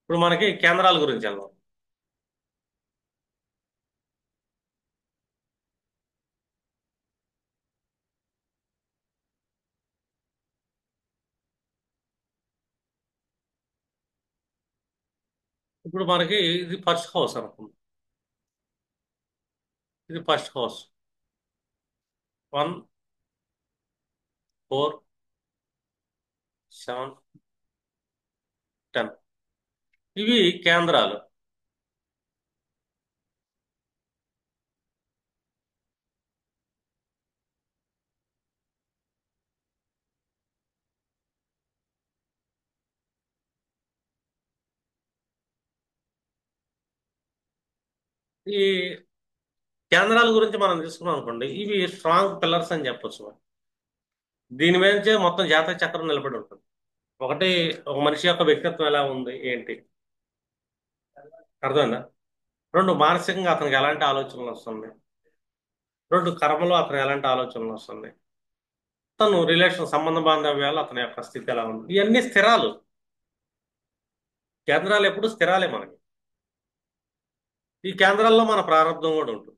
ఇప్పుడు మనకి కేంద్రాల గురించి వెళ్దాం. ఇప్పుడు మనకి ఇది ఫస్ట్ హౌస్ అనుకుందాం. ఇది ఫస్ట్ హౌస్. 1, 4, 7, 10. ఇవి కేంద్రాలు. ఈ కేంద్రాల గురించి మనం తీసుకున్నాం అనుకోండి, ఇవి స్ట్రాంగ్ పిల్లర్స్ అని చెప్పొచ్చు మనం. దీని మీదచే మొత్తం జాతక చక్రం నిలబడి ఉంటుంది. ఒకటి, ఒక మనిషి యొక్క వ్యక్తిత్వం ఎలా ఉంది ఏంటి, అర్థమైందా? రెండు, మానసికంగా అతనికి ఎలాంటి ఆలోచనలు వస్తుంది. రెండు, కర్మలో అతను ఎలాంటి ఆలోచనలు వస్తుంది. తను రిలేషన్ సంబంధ బాంధవ్యాలు అతని యొక్క స్థితి ఎలా ఉంది, ఇవన్నీ స్థిరాలు. కేంద్రాలు ఎప్పుడు స్థిరాలే మనకి. ఈ కేంద్రాల్లో మన ప్రారంభం కూడా ఉంటుంది.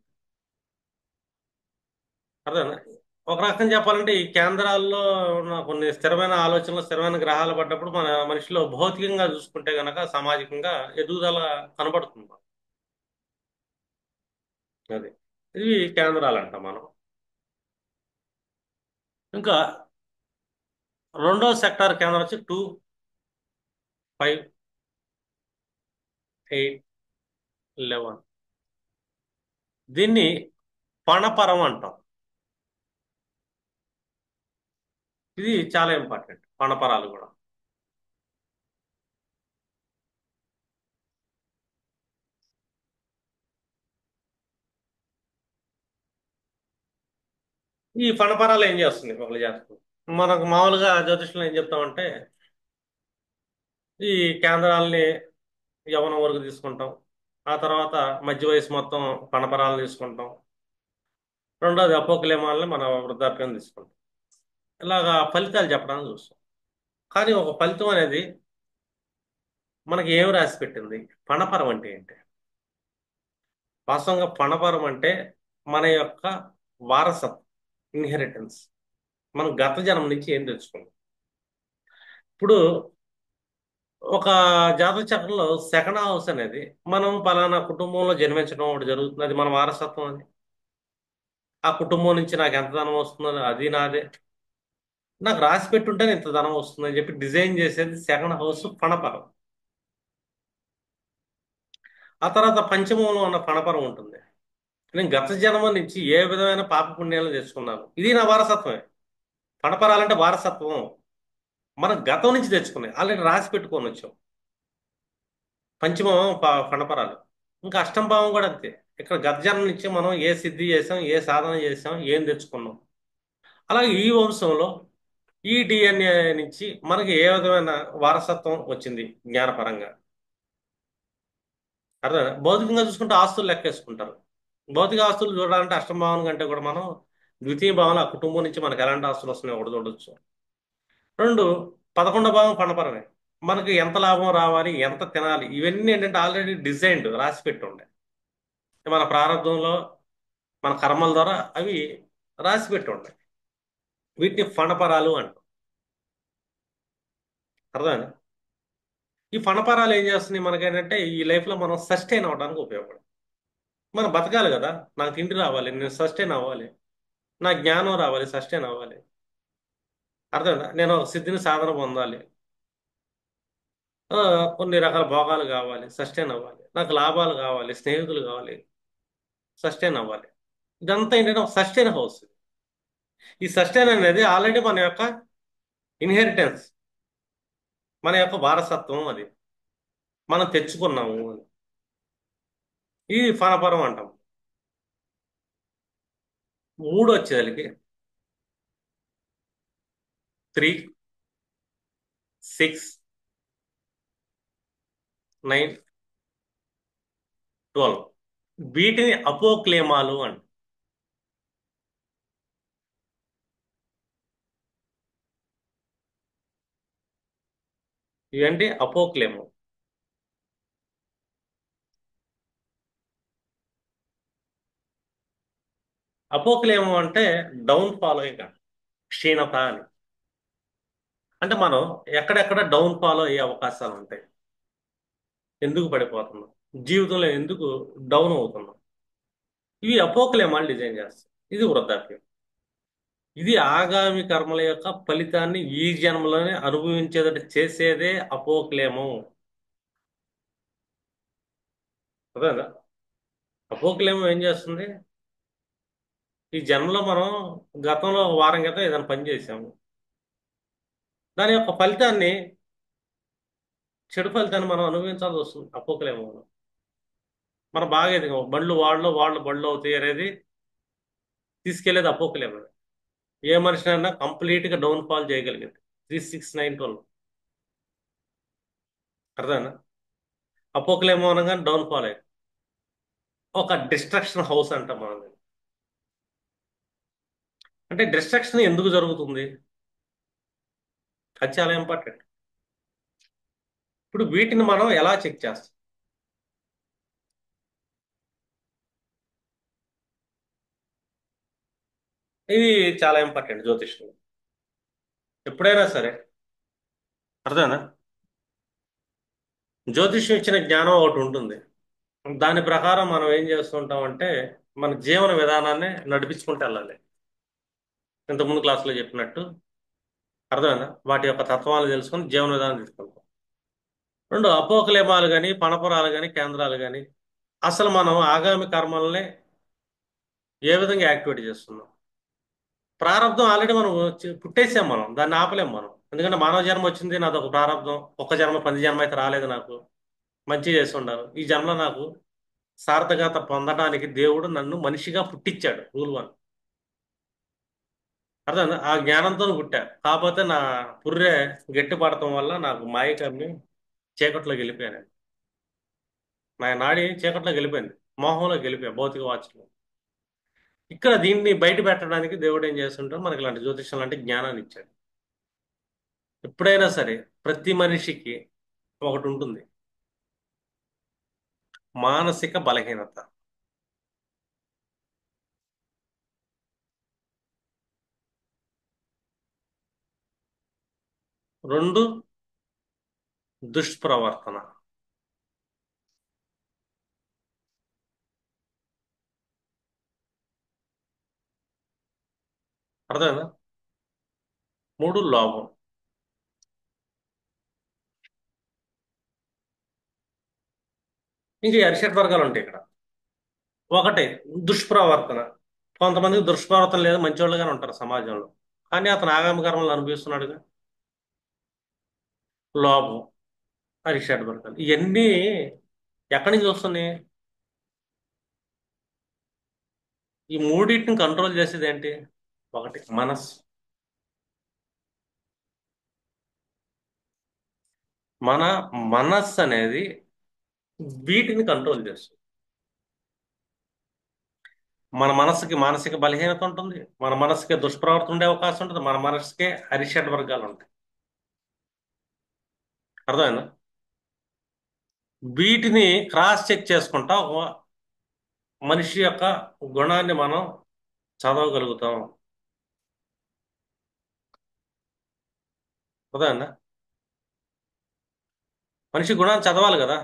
అర్థమైందా? ఒక రకం చెప్పాలంటే ఈ కేంద్రాల్లో ఉన్న కొన్ని స్థిరమైన ఆలోచనలు, స్థిరమైన గ్రహాలు పడ్డప్పుడు మన మనిషిలో భౌతికంగా చూసుకుంటే గనక సామాజికంగా ఎదుగుదల కనబడుతుంది. అది, ఇవి కేంద్రాలు అంటాం మనం. ఇంకా రెండో సెక్టార్ కేంద్రం వచ్చి 2, 5, 8, 11. దీన్ని పణపరం అంటాం. ఇది చాలా ఇంపార్టెంట్, పణపరాలు కూడా. ఈ పణపరాలు ఏం చేస్తుంది ఒకళ్ళ జాతకం? మనకు మామూలుగా జ్యోతిష్యంలో ఏం చెప్తామంటే, ఈ కేంద్రాలని యవ్వనం వరకు తీసుకుంటాం. ఆ తర్వాత మధ్య వయసు మొత్తం పణపరాలు తీసుకుంటాం. రెండోది అపోక్లేమాలని మన వృద్ధాప్యం తీసుకుంటాం. ఇలాగా ఫలితాలు చెప్పడానికి చూస్తాం. కానీ ఒక ఫలితం అనేది మనకి ఏం రాసి పెట్టింది? పణపరం అంటే ఏంటి? వాస్తవంగా పణపరం అంటే మన యొక్క వారసత్వం, ఇన్హెరిటెన్స్. మనం గత జన్మ నుంచి ఏం తెచ్చుకున్నాం. ఇప్పుడు ఒక జాతక చక్రంలో సెకండ్ హౌస్ అనేది, మనం పలానా కుటుంబంలో జన్మించడం ఒకటి జరుగుతుంది, అది మన వారసత్వం. అది ఆ కుటుంబం నుంచి నాకు ఎంత ధనం వస్తుందో అది నాదే. నాకు రాసి పెట్టుంటేనే ఇంత ధనం వస్తుందని చెప్పి డిజైన్ చేసేది సెకండ్ హౌస్ పణపరం. ఆ తర్వాత పంచమంలో ఉన్న పణపరం ఉంటుంది. నేను గత జన్మ నుంచి ఏ విధమైన పాప పుణ్యాలు తెచ్చుకున్నాను, ఇది నా వారసత్వమే. పణపరాలంటే వారసత్వం. మనం గతం నుంచి తెచ్చుకున్నాయి ఆల్రెడీ రాసి పెట్టుకొని వచ్చాం. పంచమం పణపరాలు. ఇంకా అష్టం భావం కూడా అంతే. ఇక్కడ గత జన్మ నుంచి మనం ఏ సిద్ధి చేసాం, ఏ సాధన చేసాం, ఏం తెచ్చుకున్నాం. అలాగే ఈ వంశంలో ఈ డిఎన్ఏ నుంచి మనకి ఏ విధమైన వారసత్వం వచ్చింది జ్ఞానపరంగా. అర్థం? భౌతికంగా చూసుకుంటే ఆస్తులు లెక్కేసుకుంటారు. భౌతిక ఆస్తులు చూడాలంటే అష్టమ భావన కంటే కూడా మనం ద్వితీయ భావన, ఆ కుటుంబం నుంచి మనకు ఎలాంటి ఆస్తులు వస్తున్నాయో ఒకటి చూడొచ్చు. రెండు, 11వ భావం పణపరమే. మనకి ఎంత లాభం రావాలి, ఎంత తినాలి, ఇవన్నీ ఏంటంటే ఆల్రెడీ డిజైన్డ్, రాసి పెట్టి ఉండే మన ప్రారంభంలో, మన కర్మల ద్వారా అవి రాసి పెట్టి ఉంటాయి. వీటిని ఫణపరాలు అంటాం. అర్థమైందా? ఈ ఫణపరాలు ఏం చేస్తున్నాయి మనకేంటంటే ఈ లైఫ్లో మనం సస్టైన్ అవడానికి ఉపయోగపడుతుంది. మనం బతకాలి కదా, నాకు తిండి రావాలి, నేను సస్టైన్ అవ్వాలి. నా జ్ఞానం రావాలి, సస్టైన్ అవ్వాలి. అర్థమైందా? నేను ఒక సిద్ధిని సాధన పొందాలి. ఆ, కొన్ని రకాల భోగాలు కావాలి, సస్టైన్ అవ్వాలి. నాకు లాభాలు కావాలి, స్నేహితులు కావాలి, సస్టైన్ అవ్వాలి. ఇదంతా ఏంటంటే ఒక సస్టైన్ హౌస్. ఈ సస్టైన్ అనేది ఆల్రెడీ మన యొక్క ఇన్హెరిటెన్స్, మన యొక్క వారసత్వం. అది మనం తెచ్చుకున్నాము అని. ఇది ఫలపరం అంటాం. మూడు వచ్చేసరికి 3, 6, 9, 12. వీటిని అపోక్లేమాలు అంట. ఇవేంటి? అపోక్లేము. అపోక్లేమం అంటే డౌన్ ఫాలో ఇంకా క్షీణత అని. అంటే మనం ఎక్కడెక్కడ డౌన్ ఫాలో అయ్యే అవకాశాలు ఉంటాయి. ఎందుకు పడిపోతున్నాం, జీవితంలో ఎందుకు డౌన్ అవుతున్నాం, ఇవి అపోక్లేమాలు డిజైన్ చేస్తాయి. ఇది వృద్ధాప్యం. ఇది ఆగామి కర్మల యొక్క ఫలితాన్ని ఈ జన్మలోనే అనుభవించేటట్టు చేసేదే అపోక్లేమం. అదేనా? అపోక్లేమం ఏం చేస్తుంది? ఈ జన్మలో మనం గతంలో ఒక వారం క్రితం ఏదైనా పని చేసాము, దాని యొక్క ఫలితాన్ని, చెడు ఫలితాన్ని మనం అనుభవించాల్సి వస్తుంది అపోక్లేమం. మనం బాగా ఎదిగాం, బండ్లు వాళ్ళు బళ్ళు అవుతాయి అనేది తీసుకెళ్లేది అపోక్లేమం. ఏ మనిషినైనా కంప్లీట్ గా డౌన్ ఫాల్ చేయగలిగింది 3692. అర్థమైనా? అపోక్లేమం అనగానే డౌన్ ఫాల్ అయ్యింది. ఒక డిస్ట్రక్షన్ హౌస్ అంటాం మనం దీన్ని. అంటే డిస్ట్రక్షన్ ఎందుకు జరుగుతుంది? అది చాలా ఇంపార్టెంట్. ఇప్పుడు వీటిని మనం ఎలా చెక్ చేస్తాం? ఇది చాలా ఇంపార్టెంట్ జ్యోతిష్యం. ఎప్పుడైనా సరే, అర్థమైనా, జ్యోతిష్యం ఇచ్చిన జ్ఞానం ఒకటి ఉంటుంది. దాని ప్రకారం మనం ఏం చేస్తుంటాం అంటే మన జీవన విధానాన్ని నడిపించుకుంటూ వెళ్ళాలి. ఇంతకుముందు క్లాసులో చెప్పినట్టు, అర్థమైనా, వాటి యొక్క తత్వాలు తెలుసుకొని జీవన విధానం తీసుకుంటాం. రెండు అపోకలేమాలు కానీ పణపురాలు కానీ కేంద్రాలు కానీ, అసలు మనం ఆగామి కర్మల్ని ఏ విధంగా యాక్టివేట్ చేస్తున్నాం? ప్రారంధం ఆల్రెడీ మనం పుట్టేసాం, మనం దాన్ని ఆపలేం మనం. ఎందుకంటే మానవ జన్మ వచ్చింది, నాది ఒక ప్రారంధం. ఒక్క జన్మ పంది జన్మ అయితే రాలేదు నాకు. మంచి చేసి ఉండాలి. ఈ జన్మ నాకు సార్థకత పొందడానికి దేవుడు నన్ను మనిషిగా పుట్టించాడు, రూల్ 1. అర్థం, ఆ జ్ఞానంతో పుట్టా. కాకపోతే నా పుర్రె గట్టి పడటం వల్ల నాకు మాయ కమ్మి చీకట్లోకి వెళ్ళిపోయాను. నా నాడి చీకట్లోకి వెళ్ళిపోయింది, మోహంలోకి వెళ్ళిపోయా, భౌతిక వాచలో. ఇక్కడ దీన్ని బయట పెట్టడానికి దేవుడు ఏం చేస్తుంటాడు, మనకి ఇలాంటి జ్యోతిష్యం లాంటి జ్ఞానాన్ని ఇచ్చాడు. ఎప్పుడైనా సరే ప్రతి మనిషికి ఒకటి ఉంటుంది: మానసిక బలహీనత. 2, దుష్ప్రవర్తన. అర్థమైందా? 3, లోభం. ఇంకా ఈ అరిషడ్ వర్గాలు ఉంటాయి ఇక్కడ. ఒకటి, దుష్ప్రవర్తన. కొంతమందికి దుష్ప్రవర్తన లేదు, మంచివాళ్ళుగానే ఉంటారు సమాజంలో, కానీ అతను ఆగామి కర్మలను అనుభవిస్తున్నాడుగా. లోభం, అరిషడ్ వర్గాలు, ఇవన్నీ ఎక్కడి నుంచి వస్తున్నాయి? ఈ మూడింటిని కంట్రోల్ చేసేది ఏంటి? ఒకటి మనస్సు. మన మనస్సు అనేది వీటిని కంట్రోల్ చేస్తుంది. మన మనసుకి మానసిక బలహీనత ఉంటుంది, మన మనసుకి దుష్ప్రవర్తన ఉండే అవకాశం ఉంటుంది, మన మనసుకే అరిషడ్ వర్గాలు ఉంటాయి. అర్థమైందా? వీటిని క్రాస్ చెక్ చేసుకుంటా ఒక మనిషి యొక్క గుణాన్ని మనం చదవగలుగుతాం. అర్థమైందా? మనిషి గుణాన్ని చదవాలి కదా.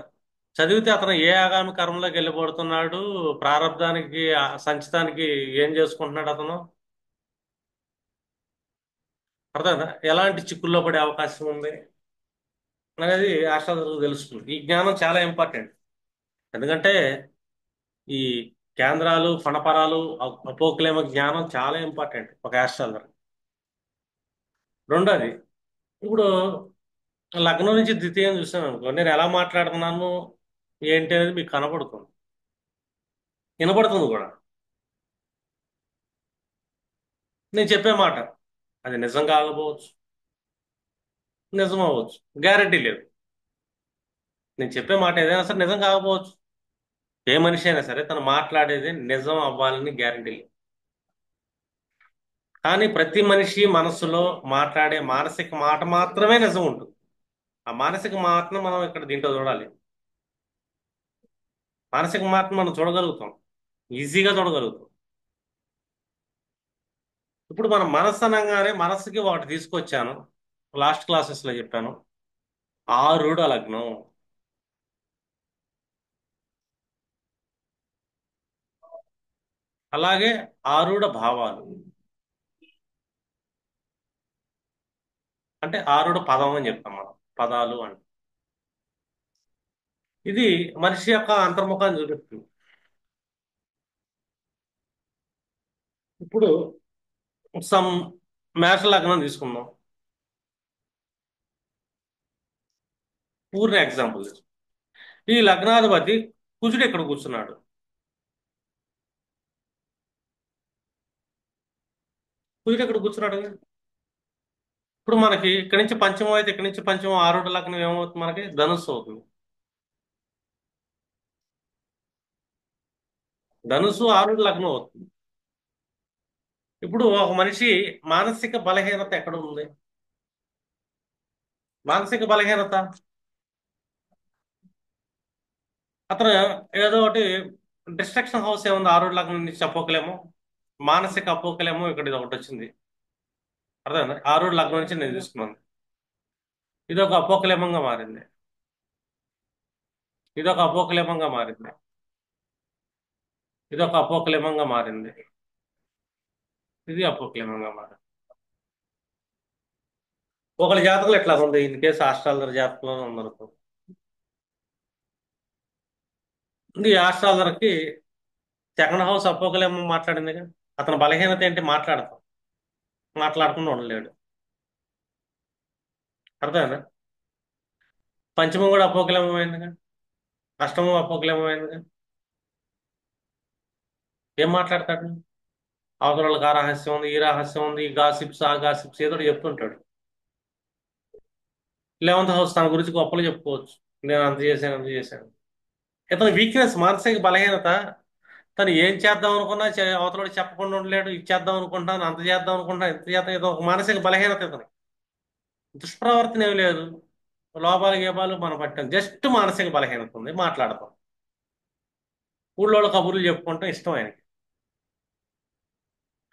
చదివితే అతను ఏ ఆగామి కర్మలోకి వెళ్ళిపోతున్నాడు, ప్రారంధానికి సంచితానికి ఏం చేసుకుంటున్నాడు అతను, అర్థమైందా, ఎలాంటి చిక్కుల్లో పడే అవకాశం ఉంది అనేది ఆస్ట్రాలజర్కు తెలుస్తుంది. ఈ జ్ఞానం చాలా ఇంపార్టెంట్. ఎందుకంటే ఈ కేంద్రాలు, ఫణపరాలు, అపోక్లేమ జ్ఞానం చాలా ఇంపార్టెంట్ ఒక ఆస్ట్రాలజర్. రెండోది, ఇప్పుడు లగ్నం నుంచి ద్వితీయం చూసాను అనుకో, నేను ఎలా మాట్లాడుతున్నాను ఏంటి అనేది మీకు కనపడుతుంది, వినపడుతుంది కూడా. నేను చెప్పే మాట అది నిజం కాకపోవచ్చు, నిజం అవ్వచ్చు, గ్యారెంటీ లేదు. నేను చెప్పే మాట ఏదైనా సరే నిజం కాకపోవచ్చు. ఏ మనిషి అయినా సరే తను మాట్లాడేది నిజం అవ్వాలని గ్యారెంటీ లేదు. కానీ ప్రతి మనిషి మనసులో మాట్లాడే మానసిక మాట మాత్రమే నిజం ఉంటుంది. ఆ మానసిక మాటను మనం ఇక్కడ దీంట్లో చూడాలి. మానసిక మాటను మనం చూడగలుగుతాం, ఈజీగా చూడగలుగుతాం. ఇప్పుడు మనం మనస్సు అనగానే మనస్సుకి ఒకటి తీసుకొచ్చాను. లాస్ట్ క్లాసెస్ లో చెప్పాను. ఆరుడ లగ్నం. అలాగే ఆరుడ భావాలు. అంటే ఆరుడ పదం అని చెప్తాం మనం. పదాలు అంటే ఇది మనిషి యొక్క అంతర్ముఖాన్ని చూపిస్తుంది. ఇప్పుడు సమ్ మేష లగ్నం తీసుకుందాం. పూర్ణ ఎగ్జాంపుల్ తీసుకుందాం. ఈ లగ్నాధిపతి కుజుడు ఇక్కడ కూర్చున్నాడు. కుజుడు ఇక్కడ కూర్చున్నాడు కదా. ఇప్పుడు మనకి ఇక్కడి నుంచి పంచమం అయితే ఇక్కడి నుంచి పంచమం ఆరుడ లగ్నం ఏమవుతుంది, మనకి ధనుస్సు అవుతుంది. ధనుసు ఆరుడ లగ్నం అవుతుంది. ఇప్పుడు ఒక మనిషి మానసిక బలహీనత ఎక్కడ ఉంది? మానసిక బలహీనత అతను ఏదో ఒకటి డిస్ట్రక్షన్ హౌస్ ఏముంది ఆరుడ లగ్నం నుంచి చెప్పకలేము. మానసిక అపోకలేమో ఇక్కడ ఇది ఒకటి వచ్చింది. అర్థమైందా? ఆరుడ లగ్నం నుంచి నేను తీసుకున్నాను. ఇది ఒక అపోకలేమంగా మారింది. ఇది ఒక అపోకలేమంగా మారింది. ఇది ఒక అపోకలేమంగా మారింది. ఇది అపోకలేమంగా మారింది. ఒకళ్ళ జాతకంలో ఎట్లా ఉంది, ఇన్ కేసు ఆస్ట్రాలజర్ జాతకంలో ఉందనుకో. ఈ ఆస్ట్రాలజర్కి సెకండ్ హౌస్ అపోకలేమో మాట్లాడిందిగా. అతని బలహీనత ఏంటి? మాట్లాడతాం. మాట్లాడకుండా ఉండలేడు. అర్థమైందా? పంచమం కూడా అపోకలేమమైందిగా. అష్టమం అపోకలేమమైందిగా. ఏం మాట్లాడతాడు? అవతల వాళ్ళకి ఆ రహస్యం ఉంది, ఈ రహస్యం ఉంది, ఈ గాసిప్స్ ఆ గాసిప్స్ ఏదో ఒకటి చెప్తుంటాడు. 11th హౌస్ తన గురించి గొప్పలు చెప్పుకోవచ్చు. నేను అంత చేశాను, అంత చేశాను. ఇతని వీక్నెస్ మానసిక బలహీనత. తను ఏం చేద్దాం అనుకున్నా అవతలకి చెప్పకుండా ఉండలేడు. ఇది చేద్దాం అనుకుంటాను, అంత చేద్దాం అనుకుంటాను, ఇంత చేద్దాం, ఏదో ఒక మానసిక బలహీనత ఇతని. దుష్ప్రవర్తన ఏమి లేదు. లోపాలు గేపాలు మనం పట్టాం. జస్ట్ మానసిక బలహీనత ఉంది, మాట్లాడతాం. ఊళ్ళో కబుర్లు చెప్పుకుంటాం ఇష్టం ఆయనకి.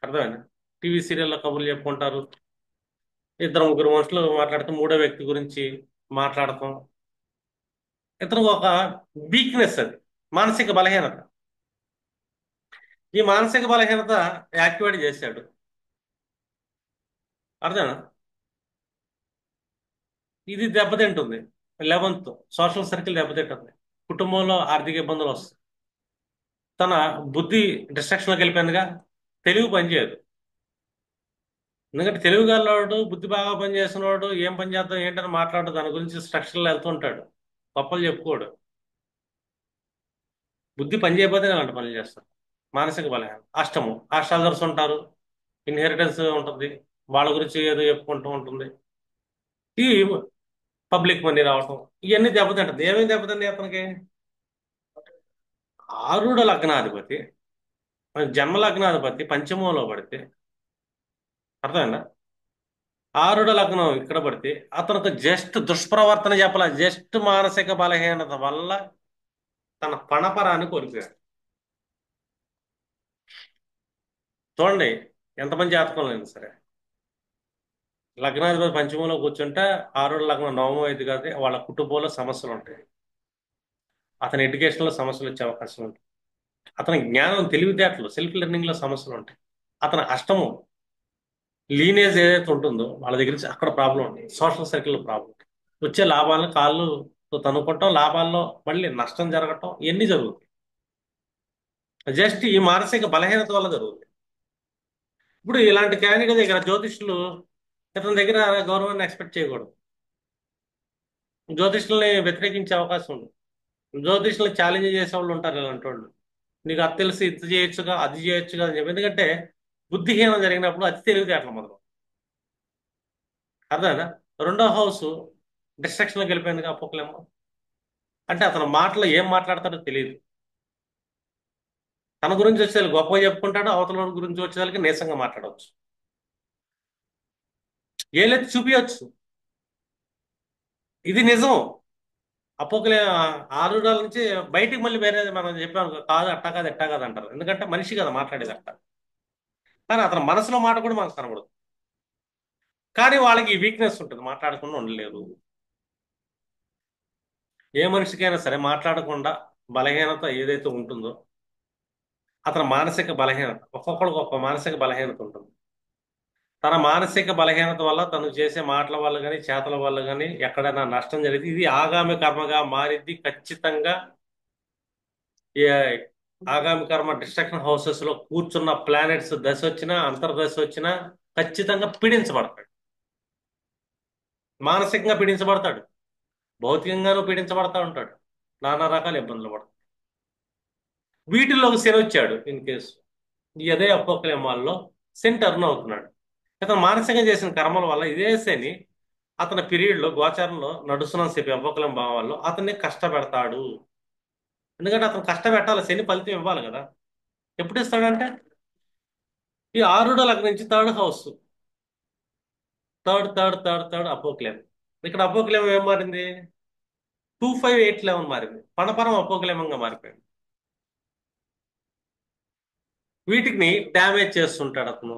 అర్థమైంది? టీవీ సీరియల్లో కబుర్లు చెప్పుకుంటారు. ఇద్దరు ముగ్గురు మనుషులు మాట్లాడుతూ మూడో వ్యక్తి గురించి మాట్లాడతాం. ఇతను ఒక వీక్నెస్ అది. మానసిక బలహీనత. ఈ మానసిక బలహీనత యాక్టివేట్ చేశాడు. అర్థమేనా? ఇది దెబ్బతింటుంది. 11th సోషల్ సర్కిల్ దెబ్బతింటుంది. కుటుంబంలో ఆర్థిక ఇబ్బందులు వస్తాయి. తన బుద్ధి డిస్ట్రక్షన్లోకి వెళ్ళిపోయిందిగా. తెలివి పనిచేయదు. ఎందుకంటే తెలివి గలవాడు, బుద్ధి బాగా పనిచేసినవాడు ఏం పని చేద్దాం ఏంటని మాట్లాడు, దాని గురించి స్ట్రక్చర్లో వెళ్తుంటాడు. గొప్పలు చెప్పుకోడు. బుద్ధి పని చేయకపోతే అలాంటి పనులు చేస్తాడు. మానసిక బలహీనత. అష్టము అష్టాదర్శ ఉంటారు. ఇన్హెరిటెన్స్ ఉంటుంది. వాళ్ళ గురించి ఏదో చెప్పుకుంటూ ఉంటుంది. ఈ పబ్లిక్ మనీ రావటం ఇవన్నీ దెబ్బతింటుంది. ఏమేమి దెబ్బతింది అతనికి? ఆరుడ లగ్నాధిపతి, జన్మ లగ్నాధిపతి పంచమంలో పడితే. అర్థమైందా? ఆరుడ లగ్నం ఇక్కడ పడితే అతనికి జస్ట్ దుష్ప్రవర్తన చెప్పాల. జస్ట్ మానసిక బలహీనత వల్ల తన పణపరాన్ని కోల్పోయాడు. చూడండి, ఎంతమంది జాతకంలో లేదు సరే. లగ్నాధిపతి పంచమంలో కూర్చుంటే ఆరుడ లగ్నం నవమం అయింది కాబట్టి వాళ్ళ కుటుంబంలో సమస్యలు ఉంటాయి. అతని ఎడ్యుకేషన్లో సమస్యలు వచ్చే అవకాశం ఉంటుంది. అతని జ్ఞానం తెలివితేటలు సెల్ఫ్ లెర్నింగ్ లో సమస్యలు ఉంటాయి. అతని అష్టము లీనేజ్ ఏదైతే ఉంటుందో వాళ్ళ దగ్గర నుంచి అక్కడ ప్రాబ్లం ఉంటుంది. సోషల్ సర్కిల్లో ప్రాబ్లం ఉంటుంది. వచ్చే లాభాలను కాళ్ళు తనుకోవటం, లాభాల్లో మళ్ళీ నష్టం జరగటం ఇవన్నీ జరుగుతాయి. జస్ట్ ఈ మానసిక బలహీనత వల్ల జరుగుతాయి. ఇప్పుడు ఇలాంటి క్యాండిడేట్ దగ్గర జ్యోతిష్యులు ఇతని దగ్గర గౌరవాన్ని ఎక్స్పెక్ట్ చేయకూడదు. జ్యోతిష్యుల్ని వ్యతిరేకించే అవకాశం ఉంది. జ్యోతిష్యుల్ని ఛాలెంజ్ చేసే వాళ్ళు ఉంటారు ఇలాంటి వాళ్ళు. నీకు అది తెలిసి ఇది చేయొచ్చుగా, అది చేయొచ్చుగా అని చెప్పి. ఎందుకంటే బుద్ధిహీనం జరిగినప్పుడు అతి తెలివితేటలు మొదలు. అర్థమైందా? రెండో హౌస్ డిస్ట్రక్షన్లోకి వెళ్ళిపోయింది అపోకలేమో. అంటే అతను మాటలో ఏం మాట్లాడతాడో తెలియదు. తన గురించి వచ్చేది గొప్పగా చెప్పుకుంటాడు, అవతల వాడి గురించి వచ్చేదానికి నీరసంగా మాట్లాడవచ్చు. ఏలెత్తి చూపించవచ్చు. ఇది నిజం. అపోకలే ఆరుడాల నుంచి బయటికి మళ్ళీ వేరే మనం చెప్పాం కాదు, అట్టా కాదు ఎట్టా కాదు అంటారు. ఎందుకంటే మనిషి కదా మాట్లాడేది అట్ట. కానీ అతని మనసులో మాట కూడా మనకు కనబడదు. కానీ వాళ్ళకి ఈ వీక్నెస్ ఉంటుంది, మాట్లాడకుండా ఉండలేరు. ఏ మనిషికైనా సరే మాట్లాడకుండా బలహీనత ఏదైతే ఉంటుందో, అతని మానసిక బలహీనత, ఒక్కొక్కడికి ఒక్కొక్క మానసిక బలహీనత ఉంటుంది. తన మానసిక బలహీనత వల్ల తను చేసే మాటల వల్ల కానీ చేతల వల్ల కానీ ఎక్కడైనా నష్టం జరిగింది, ఇది ఆగామి కర్మగా మారిద్ది ఖచ్చితంగా. ఈ ఆగామి కర్మ డిస్ట్రక్షన్ హౌసెస్ లో కూర్చున్న ప్లానెట్స్ దశ వచ్చినా అంతర్దశ వచ్చినా ఖచ్చితంగా పీడించబడతాడు. మానసికంగా పీడించబడతాడు, భౌతికంగానూ పీడించబడతా ఉంటాడు, నానా రకాల ఇబ్బందులు పడతాడు. వీటిల్లోకి శని వచ్చాడు ఇన్ కేసు, ఈ అదే అపోక్లేమాల్లో శని టర్న్ అవుతున్నాడు. ఇతను మానసికంగా చేసిన కర్మల వల్ల ఇదే శని అతని పీరియడ్ లో గోచారంలో నడుస్తున్న సేపు అపోక్లేం భావాల్లో అతన్ని కష్టపెడతాడు. ఎందుకంటే అతను కష్టపెట్టాలి, శని ఫలితం ఇవ్వాలి కదా. ఎప్పుడు ఇస్తాడంటే ఈ ఆరుడో లగ్నం నుంచి థర్డ్ హౌస్, థర్డ్ అపోక్లేం. ఇక్కడ అపోక్లేం ఏం మారింది? 2587 మారింది, పణపరం అపోక్లేమంగా మారిపోయింది. వీటిని డ్యామేజ్ చేస్తుంటాడు అతను.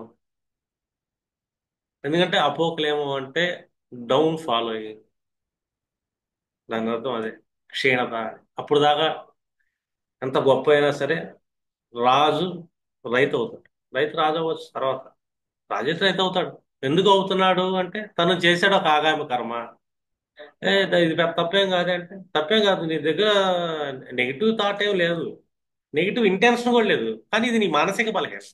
ఎందుకంటే అపోక్లేమం అంటే డౌన్ ఫాలో అయ్యింది, దాని అర్థం అదే, క్షీణత. అప్పుడు దాకా ఎంత గొప్ప అయినా సరే రాజు రైతు అవుతాడు, రైతు రాజు అవ్వచ్చు తర్వాత, రాజేష్ రైతు అవుతాడు. ఎందుకు అవుతున్నాడు అంటే తను చేశాడు ఒక ఆగామి కర్మ. ఇది పెద్ద తప్పేం కాదు అంటే తప్పేం కాదు, నీ దగ్గర నెగిటివ్ థాట్ ఏం లేదు, నెగిటివ్ ఇంటెన్షన్ కూడా లేదు, కానీ ఇది నీ మానసిక బలహీనత.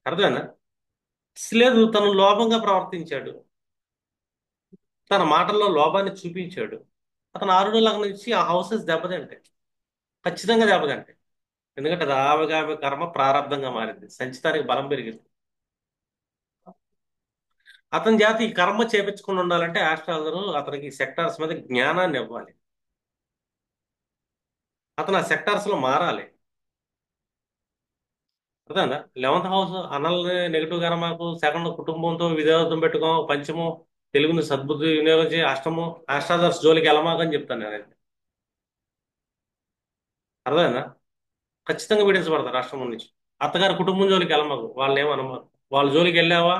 అర్థమైందా? లేదు, తను లోపంగా ప్రవర్తించాడు, తన మాటల్లో లోపాన్ని చూపించాడు. అతను ఆరుడో లగ్నం నుంచి ఆ హౌసెస్ దెబ్బతింటాయి, ఖచ్చితంగా దెబ్బతింటాయి. ఎందుకంటే అది ఆవగామి కర్మ ప్రారంధంగా మారింది, సంచితానికి బలం పెరిగింది. అతని చేత ఈ కర్మ చేపించకుండా ఉండాలంటే ఆస్ట్రాలజర్ అతనికి సెక్టార్స్ మీద జ్ఞానాన్ని ఇవ్వాలి. అతను ఆ సెక్టార్స్ లో మారాలి. అర్థందా? 11th హౌస్ అనల్ని నెగిటివ్ కర్మకు, సెకండ్ కుటుంబంతో విధేయత్వం పెట్టుకో, పంచము తెలుగుని సద్బుద్ధి వినియోగించి, అష్టము అష్టాదర్శ జోలికి వెళ్ళమాకని చెప్తాను నేనైతే. అర్థమైందా? ఖచ్చితంగా పీడించబడతారు అష్టమం నుంచి. అత్తగారి కుటుంబం జోలికి వెళ్ళమాకు, వాళ్ళని ఏమనమాకు. వాళ్ళ జోలికి వెళ్ళావా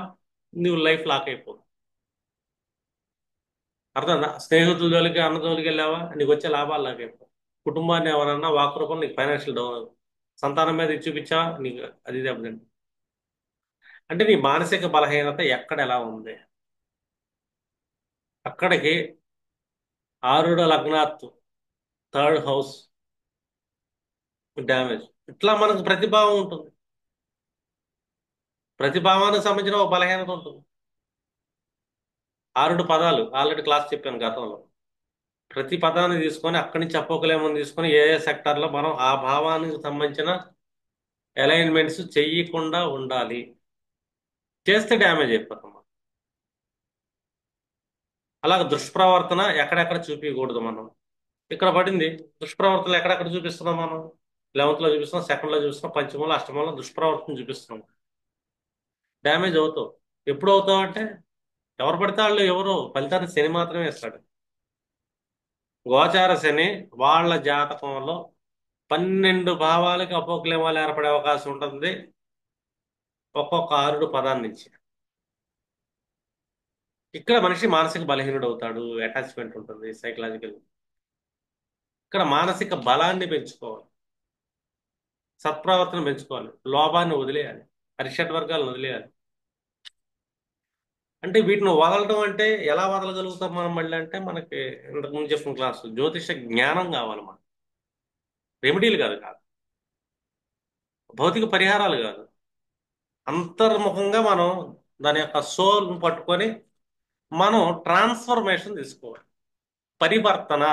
నువ్వు లైఫ్ లాక్ అయిపో. అర్థమైందా? స్నేహితుల జోలికి అన్న జోలికి వెళ్ళావా నీకు వచ్చే లాభాలు లాక్ అయిపో. కుటుంబాన్ని ఎవరన్నా వాక్ రూపంలో నీకు ఫైనాన్షియల్ డౌన్, సంతానం మీద ఇది చూపించా నీకు అది దెబ్బతింది. అంటే నీ మానసిక బలహీనత ఎక్కడ ఎలా ఉంది, అక్కడికి ఆరుడ లగ్నాత్ థర్డ్ హౌస్ డ్యామేజ్. ఇట్లా మనకు ప్రతిభావం ఉంటుంది, ప్రతిభావానికి సంబంధించిన ఒక బలహీనత ఉంటుంది. ఆరుడు పదాలు ఆల్రెడీ క్లాస్ చెప్పాను గతంలో. ప్రతి పదాన్ని తీసుకొని అక్కడి నుంచి అపోకలేమని తీసుకొని ఏ ఏ సెక్టార్లో మనం ఆ భావానికి సంబంధించిన అలైన్మెంట్స్ చెయ్యకుండా ఉండాలి. చేస్తే డ్యామేజ్ అయిపోతాం మనం. అలాగే దుష్ప్రవర్తన ఎక్కడెక్కడ చూపించకూడదు మనం. ఇక్కడ పడింది, దుష్ప్రవర్తన ఎక్కడెక్కడ చూపిస్తున్నాం మనం? 11th లో చూపిస్తున్నాం, సెకండ్ లో చూపిస్తున్నాం, పంచమంలో అష్టమంలో దుష్ప్రవర్తన చూపిస్తున్నాం. డ్యామేజ్ అవుతావు. ఎప్పుడు అవుతావు అంటే ఎవరు పడితే వాళ్ళు, ఎవరు ఫలితాన్ని శని మాత్రమే ఇస్తాడు. గోచార శని వాళ్ళ జాతకంలో 12 భావాలకి అపోక్లేమాలు ఏర్పడే అవకాశం ఉంటుంది, ఒక్కొక్క ఆరుడు పదాన్ని నుంచి. ఇక్కడ మనిషి మానసిక బలహీనుడు అవుతాడు, అటాచ్మెంట్ ఉంటుంది సైకలాజికల్. ఇక్కడ మానసిక బలాన్ని పెంచుకోవాలి, సత్ప్రవర్తన పెంచుకోవాలి, లోపాన్ని వదిలేయాలి, అరిషడ్ వర్గాలను వదిలేయాలి. అంటే వీటిని వదలడం అంటే ఎలా వదలగలుగుతాం మనం మళ్ళీ అంటే, మనకి ఇంతకు ముందు చెప్పిన క్లాసు జ్యోతిష జ్ఞానం కావాలి మనకు. రెమెడీలు కాదు, భౌతిక పరిహారాలు కాదు, అంతర్ముఖంగా మనం దాని యొక్క సోల్ పట్టుకొని మనం ట్రాన్స్ఫర్మేషన్ తీసుకోవాలి, పరివర్తన.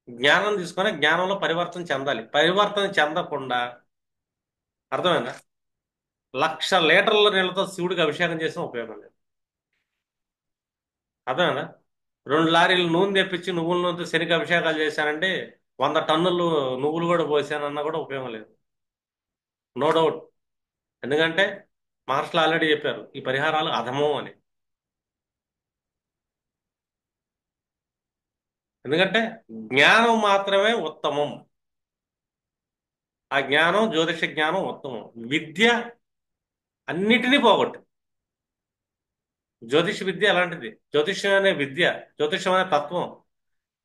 జ్ఞానం తీసుకొని జ్ఞానంలో పరివర్తన చెందాలి, పరివర్తన చెందకుండా, అర్థమైందా, 1,00,000 లీటర్ల నీళ్ళతో శివుడికి అభిషేకం చేసిన ఉపయోగం లేదు. అర్థమైందా? 2 లారీలు నూనె తెప్పించి నువ్వుల నూనెతో శనికి అభిషేకాలు చేశానంటే, 100 టన్నులు నువ్వులు కూడా పోసానన్నా కూడా ఉపయోగం లేదు. No doubt. ఎందుకంటే మహర్షులు ఆల్రెడీ చెప్పారు ఈ పరిహారాలు అధమం అని. ఎందుకంటే జ్ఞానం మాత్రమే ఉత్తమం. ఆ జ్ఞానం, జ్యోతిష జ్ఞానం ఉత్తమం. విద్య అన్నిటినీ పోగొట్టు. జ్యోతిష విద్య అలాంటిది. జ్యోతిషం అనే విద్య, జ్యోతిషం అనే తత్వం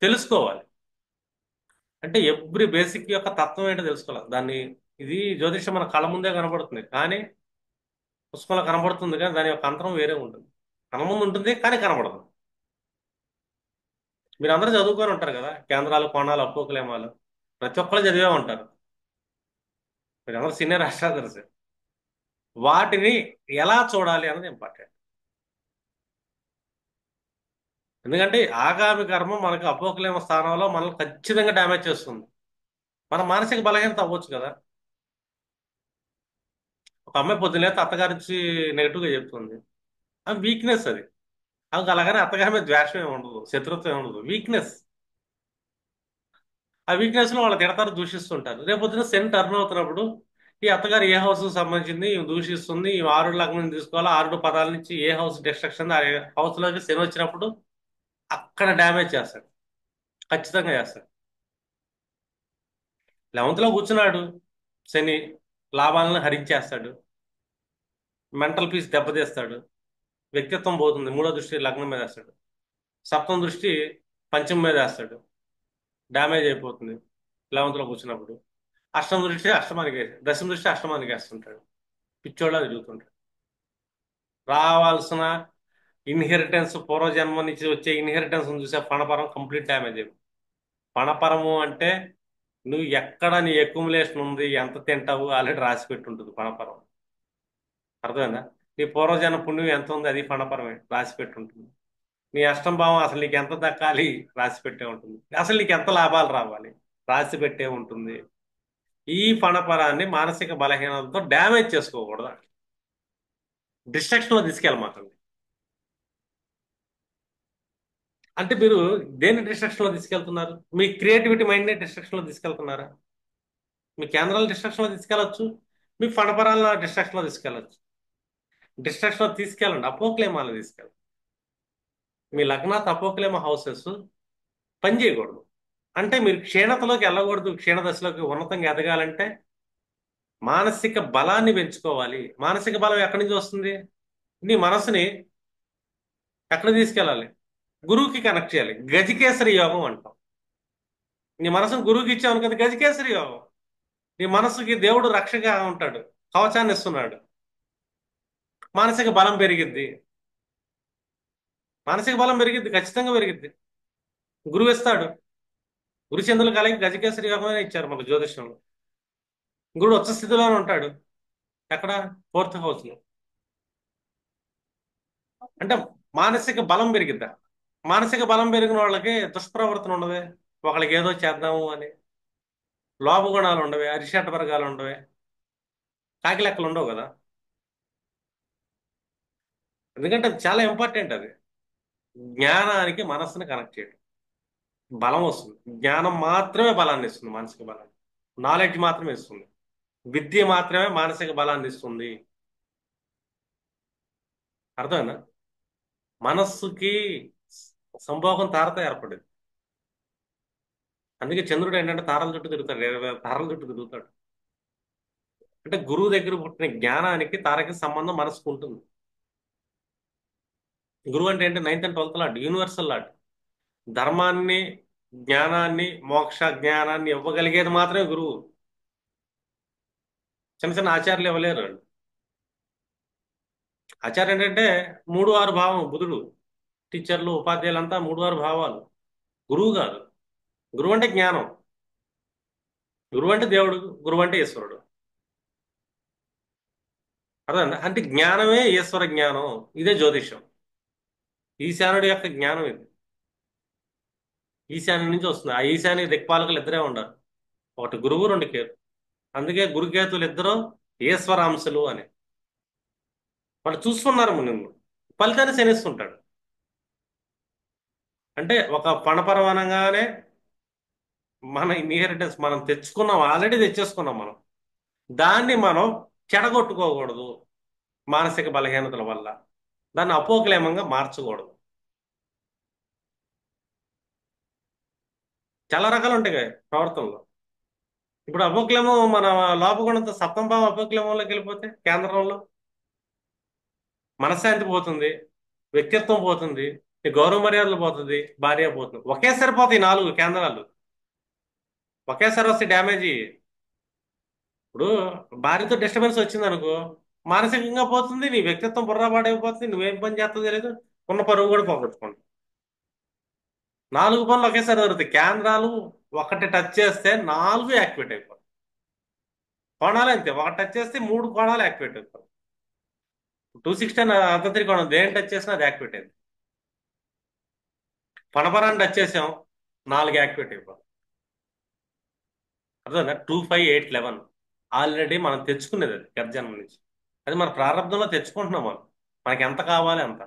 తెలుసుకోవాలి. అంటే ఎవ్రీ బేసిక్ యొక్క తత్వం ఏంటో తెలుసుకోవాలి దాన్ని. ఇది జ్యోతిషం మన కళ్ళ ముందే కనబడుతుంది కానీ, పుస్తకంలో కనబడుతుంది కానీ దాని యొక్క అంతరం వేరే ఉంటుంది. కళ్ళ ముందు ఉంటుంది కానీ కనబడదు. మీరు అందరూ చదువుకొని ఉంటారు కదా, కేంద్రాలు, కోణాలు, అపోకులేమాలు. ప్రతి ఒక్కరు చదివే ఉంటారు. మీరు అందరూ సీనియర్ అష్టాదర్శి. వాటిని ఎలా చూడాలి అన్నది ఇంపార్టెంట్. ఎందుకంటే ఆగామి కర్మ మనకు అపోకులేమ స్థానంలో మనల్ని ఖచ్చితంగా డ్యామేజ్ చేస్తుంది. మన మానసిక బలహీనత అవ్వచ్చు కదా. ఒక అమ్మాయి పొద్దున్నే అత్తగారి నుంచి నెగిటివ్ గా చెప్తుంది. అది వీక్నెస్ అది. అది అలాగనే అత్తగారి మీద ద్వేషం ఏమి ఉండదు, శత్రుత్వం ఏమి ఉండదు, వీక్నెస్. ఆ వీక్నెస్ లో వాళ్ళు తిడతారు, దూషిస్తుంటారు. రేపు పొద్దున శని టర్న్ అవుతున్నప్పుడు ఈ అత్తగారు ఏ హౌస్ సంబంధించింది ఈమె దూషిస్తుంది, ఈ ఆరుడు లగ్నం తీసుకోవాలి, ఆరుడు పదాల నుంచి ఏ హౌస్ డిస్ట్రక్షన్, ఆ హౌస్ లోకి శని వచ్చినప్పుడు అక్కడ డ్యామేజ్ చేస్తాడు. ఖచ్చితంగా చేస్తాడు. 11th లో కూర్చున్నాడు శని, లాభాలను హరించేస్తాడు, మెంటల్ పీస్ దెబ్బతీస్తాడు, వ్యక్తిత్వం పోతుంది. మూడో దృష్టి లగ్నం మీద వేస్తాడు, సప్తమ దృష్టి పంచమం మీద వేస్తాడు, డ్యామేజ్ అయిపోతుంది 11th లో కూర్చున్నప్పుడు. అష్టమ దృష్టి అష్టమానికి దశమ దృష్టి అష్టమానికి వేస్తుంటాడు, పిచ్చోళ్ళ తిరుగుతుంటాడు. రావాల్సిన ఇన్హెరిటెన్స్, పూర్వజన్మ నుంచి వచ్చే ఇన్హెరిటెన్స్ చూసే పణపరం కంప్లీట్ డ్యామేజ్ అయిపోతుంది. పణపరము అంటే నువ్వు ఎక్కడ నీ అక్యుములేషన్ ఉంది, ఎంత తింటావు ఆల్రెడీ రాసి పెట్టి ఉంటుంది పణపరం. అర్థమైందా? నీ పూర్వజన్మ పుణ్యం ఎంత ఉంది అది పణపరమే రాసి పెట్టి ఉంటుంది. నీ అష్టం భావం అసలు నీకు ఎంత దక్కాలి రాసి పెట్టే ఉంటుంది. అసలు నీకు ఎంత లాభాలు రావాలి రాసి పెట్టే ఉంటుంది. ఈ పణపరాన్ని మానసిక బలహీనతతో డ్యామేజ్ చేసుకోకూడదు, డిస్ట్రక్షన్ లో తీసుకెళ్ళమాకండి. అంటే మీరు దేన్ని డిస్ట్రక్షన్ లో తీసుకెళ్తున్నారు? మీ క్రియేటివిటీ మైండ్ ని డిస్ట్రక్షన్ లో తీసుకెళ్తున్నారా? మీ కేంద్రాల డిస్ట్రక్షన్ లో తీసుకెళ్లొచ్చు, మీ ఫణపరాల డిస్ట్రక్షన్ లో తీసుకెళ్లొచ్చు. డిస్ట్రక్షన్ లో తీసుకెళ్ళండి, అపోక్లేమాలను తీసుకెళ్ళండి. మీ లగ్నాత్ అపోక్లేమ హౌసెస్ పని చేయకూడదు. అంటే మీరు క్షీణతలోకి వెళ్ళకూడదు. క్షీణ దశలోకి ఉన్నతంగా ఎదగాలంటే మానసిక బలాన్ని పెంచుకోవాలి. మానసిక బలం ఎక్కడి నుంచి వస్తుంది? నీ మనసుని ఎక్కడ తీసుకెళ్ళాలి? గురువుకి కనెక్ట్ చేయాలి. గజకేసరి యోగం అంటాం. నీ మనసును గురువుకి ఇచ్చావు కదా, గజకేసరి యోగం. నీ మనసుకి దేవుడు రక్షగా ఉంటాడు, కవచాన్ని ఇస్తున్నాడు. మానసిక బలం పెరిగిద్ది. మానసిక బలం పెరిగిద్ది, ఖచ్చితంగా పెరిగిద్ది. గురువు ఇస్తాడు. గురుచంద్రుల కాలకి గజకేసరి యోగమే ఇచ్చారు మన జ్యోతిష్యంలో. గురుడు ఉచ్చ స్థితిలోనే ఉంటాడు. ఎక్కడ? 4th హౌస్ లో. అంటే మానసిక బలం పెరిగిద్దా? మానసిక బలం పెరిగిన వాళ్ళకి దుష్ప్రవర్తన ఉండదు. ఒకళ్ళకి ఏదో చేద్దాము అని లోభ గుణాలు ఉండవు, అరిషట్ వర్గాలు ఉండవు, కాకి లెక్కలు ఉండవు కదా. ఎందుకంటే అది చాలా ఇంపార్టెంట్ అది. జ్ఞానానికి మనస్సుని కనెక్ట్ చేయడం బలం వస్తుంది. జ్ఞానం మాత్రమే బలాన్ని ఇస్తుంది, మానసిక బలాన్ని. నాలెడ్జ్ మాత్రమే ఇస్తుంది. విద్య మాత్రమే మానసిక బలాన్ని ఇస్తుంది. అర్థమైనా? మనస్సుకి సంభోగం తారతో ఏర్పడింది. అందుకే చంద్రుడు ఏంటంటే తారల చుట్టూ తిరుగుతాడు, 20,000 తారల చుట్టూ తిరుగుతాడు. అంటే గురువు దగ్గర పుట్టిన జ్ఞానానికి తారకి సంబంధం మనసుకు ఉంటుంది. గురువు అంటే ఏంటి? 9th and 12th lot, universal lot. ధర్మాన్ని, జ్ఞానాన్ని, మోక్ష జ్ఞానాన్ని ఇవ్వగలిగేది మాత్రమే గురువు. చిన్న చిన్న ఆచార్యులు ఇవ్వలేరు వాళ్ళు. ఆచార్య ఏంటంటే 3, 6 భావం బుధుడు. టీచర్లు, ఉపాధ్యాయులంతా 3, 6 భావాలు. గురువు కాదు. గురువు అంటే జ్ఞానం. గురువు అంటే దేవుడు. గురువు అంటే ఈశ్వరుడు. అర్థం? అంటే జ్ఞానమే ఈశ్వర జ్ఞానం. ఇదే జ్యోతిష్యం. ఈశానుడి యొక్క జ్ఞానం ఇది. ఈశాన్యం నుంచి వస్తుంది. ఆ ఈశాన్య దిక్పాలకులు ఇద్దరే ఉండాలి. ఒకటి గురువు, రెండు కేతు. అందుకే గురుకేతులు ఇద్దరు ఈశ్వరాంశలు అని. వాళ్ళు చూసుకున్నారు నిన్ను, ఫలితాన్ని శనిస్తుంటాడు. అంటే ఒక పణపరవనంగానే మన ఇన్హెరిటెన్స్ మనం తెచ్చుకున్నాం, ఆల్రెడీ తెచ్చేసుకున్నాం మనం. దాన్ని మనం చెడగొట్టుకోకూడదు మానసిక బలహీనతల వల్ల. దాన్ని అపోక్లేమంగా మార్చకూడదు. చాలా రకాలు ఉంటాయి కదా ప్రవర్తనలో. ఇప్పుడు అపోక్లేమో మన లోపగుణంతో సప్తంభావం అపోక్లేమంలోకి వెళ్ళిపోతే కేంద్రంలో మనశ్శాంతి పోతుంది, వ్యక్తిత్వం పోతుంది, నీ గౌరవ మర్యాదలు పోతుంది, భార్య పోతుంది. ఒకేసారి పోతాయి నాలుగు కేంద్రాలు. ఒకేసారి వస్తే డ్యామేజీ. ఇప్పుడు భార్యతో డిస్టర్బెన్స్ వచ్చింది అనుకో, మానసికంగా పోతుంది, నీ వ్యక్తిత్వం బుర్రపాడైపోతుంది, నువ్వేం పని చేస్తావు తెలియదు, ఉన్న పరువు కూడా పోగొట్టుకోండి. నాలుగు పనులు ఒకేసారి జరుగుతాయి. కేంద్రాలు ఒకటి టచ్ చేస్తే నాలుగు యాక్టివేట్ అయిపోతాయి. కోణాలు అంతే, ఒకటి టచ్ చేస్తే మూడు కోణాలు యాక్టివేట్ అయిపోతాయి. 260 అర్ధత్రికోణం దేని టచ్ చేసినా అది యాక్టివేట్ అయింది. పణపరాన్ని టచ్ చేసాం, నాలుగు యాక్టివేట్ అయిపోతాయి. అర్థం 2, 5, 8, 11 ఆల్రెడీ మనం తెచ్చుకునేది అది గర్జన్మ నుంచి. అది మన ప్రారంభంలో తెచ్చుకుంటున్నాం మనం. మనకి ఎంత కావాలి అంత.